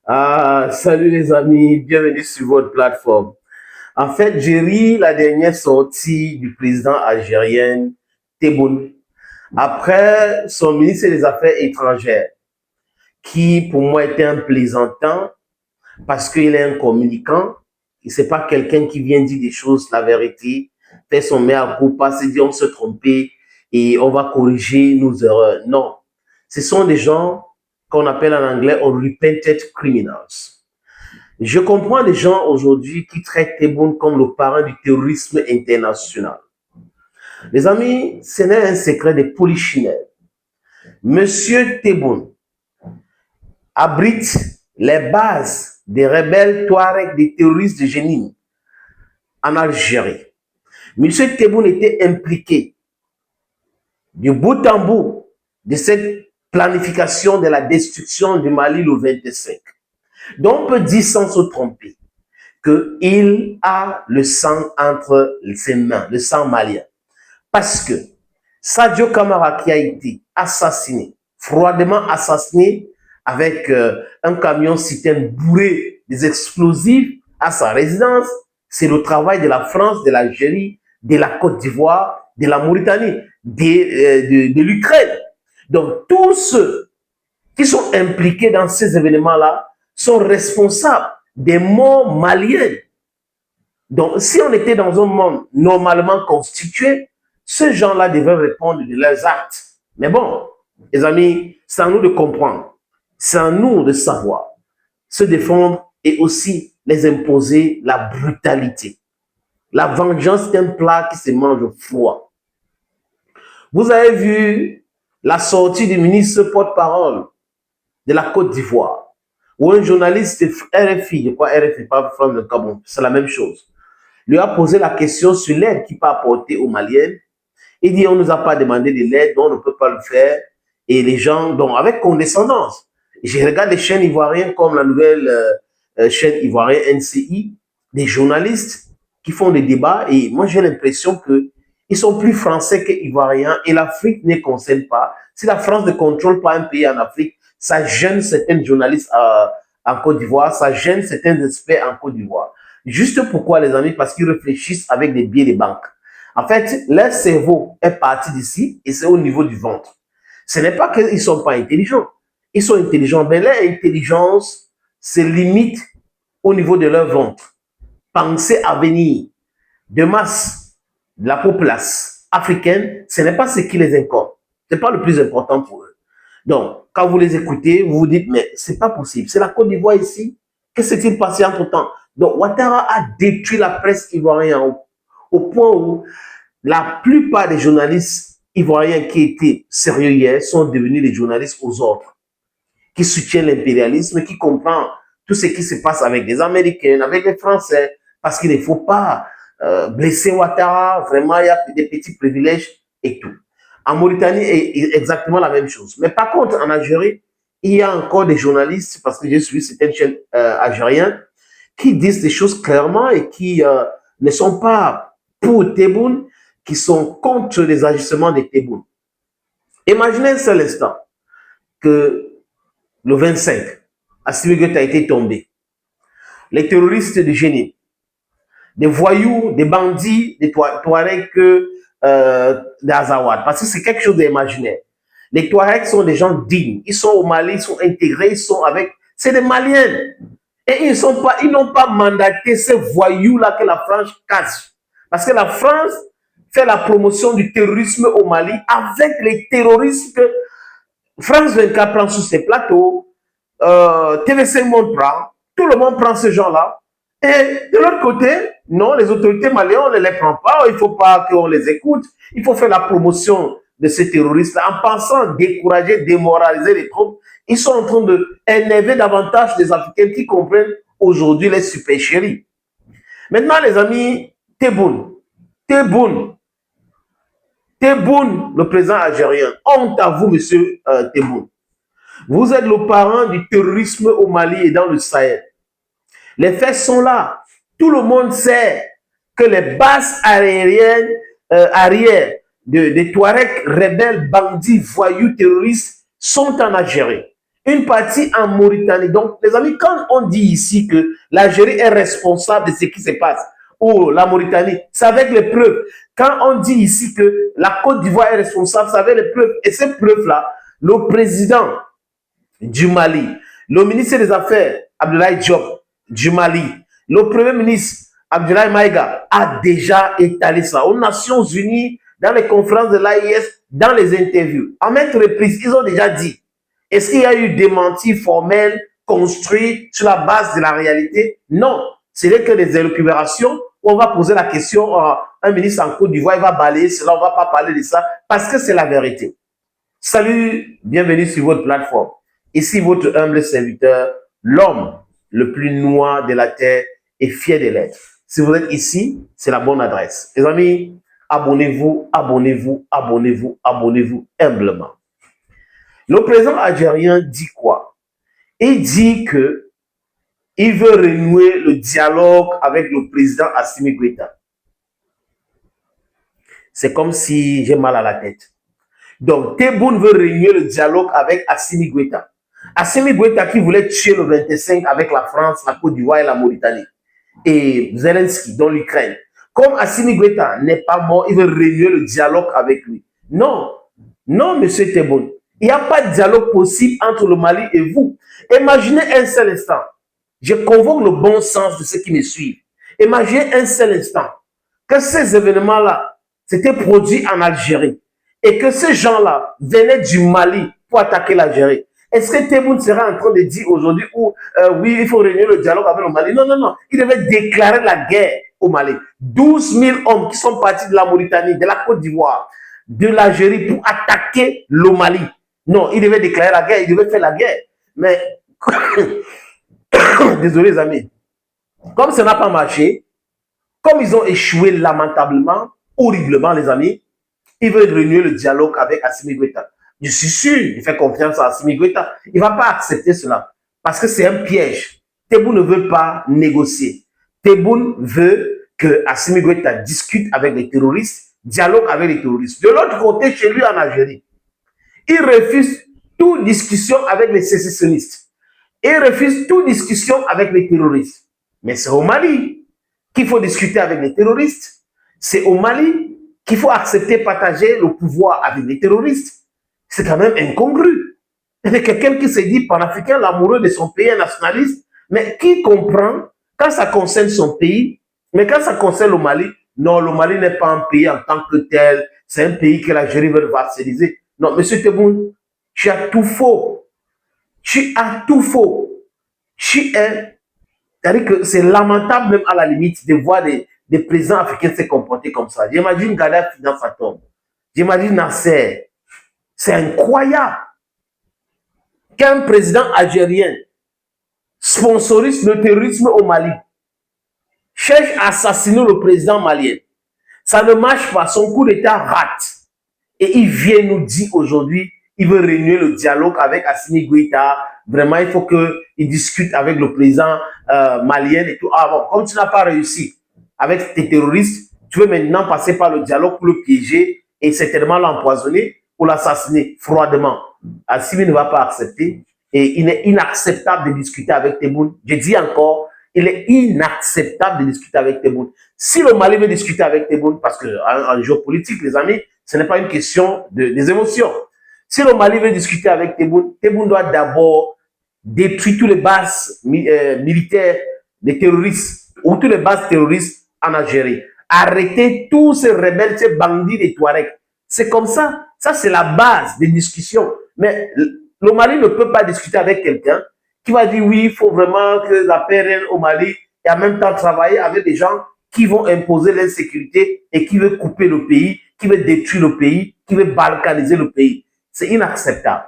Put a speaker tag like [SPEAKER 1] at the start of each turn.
[SPEAKER 1] Ah, salut les amis, bienvenue sur votre plateforme. En fait, j'ai ri la dernière sortie du président algérien Tebboune après son ministre des Affaires étrangères, qui pour moi était un plaisantin parce qu'il est un communicant. Et c'est pas quelqu'un qui vient dire des choses, la vérité, fait son mea culpa, se dit on se trompait et on va corriger nos erreurs. Non, ce sont des gens qu'on appelle en anglais unrepented criminals. Je comprends les gens aujourd'hui qui traitent Tebboune comme le parent du terrorisme international. Les amis, ce n'est un secret de polichinelle. Monsieur Tebboune abrite les bases des rebelles Touaregs, des terroristes de Jenin en Algérie. Monsieur Tebboune était impliqué du bout en bout de cette planification de la destruction du Mali le 25. Donc on peut dire sans se tromper qu'il a le sang entre ses mains, le sang malien. Parce que Sadio Camara qui a été assassiné, froidement assassiné avec un camion citerne bourré des explosifs à sa résidence, c'est le travail de la France, de l'Algérie, de la Côte d'Ivoire, de la Mauritanie, de l'Ukraine. Donc tous ceux qui sont impliqués dans ces événements-là sont responsables des morts maliennes. Donc, si on était dans un monde normalement constitué, ces gens-là devraient répondre de leurs actes. Mais bon, les amis, c'est à nous de comprendre, c'est à nous de savoir se défendre et aussi les imposer la brutalité. La vengeance est un plat qui se mange froid. Vous avez vu la sortie du ministre porte-parole de la Côte d'Ivoire, ou un journaliste RFI, je crois RFI, pas France de Gabon, c'est la même chose, lui a posé la question sur l'aide qu'il peut apporter aux Maliens. Il dit on ne nous a pas demandé de l'aide, donc on ne peut pas le faire. Et les gens, donc avec condescendance, je regarde les chaînes ivoiriennes comme la nouvelle chaîne ivoirienne NCI, des journalistes qui font des débats, et moi j'ai l'impression qu'ils sont plus français qu'ivoiriens, et l'Afrique ne les concerne pas. Si la France ne contrôle pas un pays en Afrique, ça gêne certains journalistes en Côte d'Ivoire, ça gêne certains experts en Côte d'Ivoire. Juste pourquoi, les amis? Parce qu'ils réfléchissent avec des billets de banque. En fait, leur cerveau est parti d'ici et c'est au niveau du ventre. Ce n'est pas qu'ils ne sont pas intelligents. Ils sont intelligents, mais leur intelligence se limite au niveau de leur ventre. Penser à venir de masse de la population africaine, ce n'est pas ce qui les incombe. Ce n'est pas le plus important pour eux. Donc, quand vous les écoutez, vous vous dites, mais ce n'est pas possible. C'est la Côte d'Ivoire ici. Que s'est-il passé entre-temps? Donc, Ouattara a détruit la presse ivoirienne au point où la plupart des journalistes ivoiriens qui étaient sérieux hier sont devenus des journalistes aux ordres, qui soutiennent l'impérialisme, qui comprennent tout ce qui se passe avec les Américains, avec les Français, parce qu'il ne faut pas blesser Ouattara, vraiment il y a des petits privilèges et tout. En Mauritanie, c'est exactement la même chose. Mais par contre, en Algérie, il y a encore des journalistes, parce que j'ai suivi certaines chaînes algériennes, qui disent des choses clairement et qui ne sont pas pour Tebboune, qui sont contre les agissements de Tebboune. Imaginez un seul instant que le 25, Assimi Goïta a été tombé. Les terroristes de Génie, des voyous, des bandits, des Touaregs d'Azawad, parce que c'est quelque chose d'imaginaire. Les Touaregs sont des gens dignes, ils sont au Mali, ils sont intégrés, ils sont avec... C'est des Maliens. Et ils n'ont pas mandaté ces voyous-là que la France casse. Parce que la France fait la promotion du terrorisme au Mali avec les terroristes que France 24 prend sur ses plateaux, TV5 Monde prend, tout le monde prend ces gens-là. Et de l'autre côté, non, les autorités maliennes, on ne les prend pas, il ne faut pas qu'on les écoute, il faut faire la promotion de ces terroristes en pensant décourager, démoraliser les troupes. Ils sont en train d'énerver davantage les Africains qui comprennent aujourd'hui les supercheries. Maintenant, les amis, Tebboune, Tebboune, Tebboune, le président algérien, honte à vous, monsieur Tebboune. Vous êtes le parent du terrorisme au Mali et dans le Sahel. Les faits sont là. Tout le monde sait que les bases aériennes, arrière des Touaregs rebelles, bandits, voyous, terroristes sont en Algérie. une partie en Mauritanie. Donc, les amis, quand on dit ici que l'Algérie est responsable de ce qui se passe, ou la Mauritanie, c'est avec les preuves. Quand on dit ici que la Côte d'Ivoire est responsable, c'est avec les preuves. Et ces preuves-là, le président du Mali, le ministre des Affaires, Abdoulaye Diop, du Mali, le premier ministre, Abdoulaye Maïga, a déjà étalé ça aux Nations Unies, dans les conférences de l'AIS, dans les interviews. En maintes reprises, ils ont déjà dit, est-ce qu'il y a eu démenti formel construit sur la base de la réalité? Non. Ce n'est que des élucubrations où on va poser la question à un ministre en Côte d'Ivoire, il va balayer cela, on ne va pas parler de ça, parce que c'est la vérité. Salut, bienvenue sur votre plateforme. Ici votre humble serviteur, l'homme le plus noir de la terre et fier de l'être. Si vous êtes ici, c'est la bonne adresse. Les amis, abonnez-vous, abonnez-vous, abonnez-vous, abonnez-vous humblement. Le président algérien dit quoi? Il dit que il veut renouer le dialogue avec le président Assimi Goïta. C'est comme si j'ai mal à la tête. Donc, Tebboune veut renouer le dialogue avec Assimi Goïta. Assimi Goïta qui voulait tuer le 25 avec la France, la Côte d'Ivoire et la Mauritanie. Et Zelensky dans l'Ukraine. Comme Assimi Goïta n'est pas mort, il veut renouer le dialogue avec lui. Non, non, monsieur Tebboune. Il n'y a pas de dialogue possible entre le Mali et vous. Imaginez un seul instant. Je convoque le bon sens de ceux qui me suivent. Imaginez un seul instant que ces événements-là s'étaient produits en Algérie et que ces gens-là venaient du Mali pour attaquer l'Algérie. Est-ce que Tebboune sera en train de dire aujourd'hui oui, il faut réunir le dialogue avec le Mali? Non, non, non. Il devait déclarer la guerre au Mali. 12 000 hommes qui sont partis de la Mauritanie, de la Côte d'Ivoire, de l'Algérie pour attaquer le Mali. Non, il devait déclarer la guerre, il devait faire la guerre. Mais, désolé les amis, comme ça n'a pas marché, comme ils ont échoué lamentablement, horriblement les amis, ils veulent renouer le dialogue avec Assimi Goïta. Je suis sûr, il fait confiance à Assimi Goïta. Il ne va pas accepter cela parce que c'est un piège. Tebboune ne veut pas négocier. Tebboune veut que Assimi Goïta discute avec les terroristes, dialogue avec les terroristes. De l'autre côté, chez lui en Algérie, il refuse toute discussion avec les sécessionnistes. Il refuse toute discussion avec les terroristes. Mais c'est au Mali qu'il faut discuter avec les terroristes. C'est au Mali qu'il faut accepter partager le pouvoir avec les terroristes. C'est quand même incongru. Il y a quelqu'un qui se dit panafricain, l'amoureux de son pays, un nationaliste, mais qui comprend quand ça concerne son pays, mais quand ça concerne le Mali, non, le Mali n'est pas un pays en tant que tel, c'est un pays que l'Algérie veut vassaliser. Non, monsieur Tebboune, tu as tout faux. Tu as tout faux. C'est-à-dire que c'est lamentable même à la limite de voir des présidents africains se comporter comme ça. J'imagine Gaddafi dans sa tombe. J'imagine Nasser. C'est incroyable qu'un président algérien sponsorise le terrorisme au Mali, cherche à assassiner le président malien. Ça ne marche pas, son coup d'État rate. Et il vient nous dire aujourd'hui, il veut renouer le dialogue avec Assimi Goïta. Vraiment, il faut qu'il discute avec le président malien et tout. Ah bon, comme tu n'as pas réussi avec tes terroristes, tu veux maintenant passer par le dialogue pour le piéger et certainement l'empoisonner ou l'assassiner froidement. Assimi ne va pas accepter et il est inacceptable de discuter avec Tebboune. Je dis encore, il est inacceptable de discuter avec Tebboune. Si le Mali veut discuter avec Tebboune, parce qu'en géopolitique, les amis, ce n'est pas une question des émotions. Si le Mali veut discuter avec Tebboune, Tebboune doit d'abord détruire toutes les bases militaires des terroristes ou toutes les bases terroristes en Algérie. Arrêter tous ces rebelles, ces bandits des Touaregs. C'est comme ça. Ça, c'est la base des discussions. Mais le Mali ne peut pas discuter avec quelqu'un qui va dire oui, il faut vraiment que la paix règne au Mali et en même temps travailler avec des gens qui vont imposer l'insécurité et qui veulent couper le pays, qui veulent détruire le pays, qui veulent balkaniser le pays. C'est inacceptable.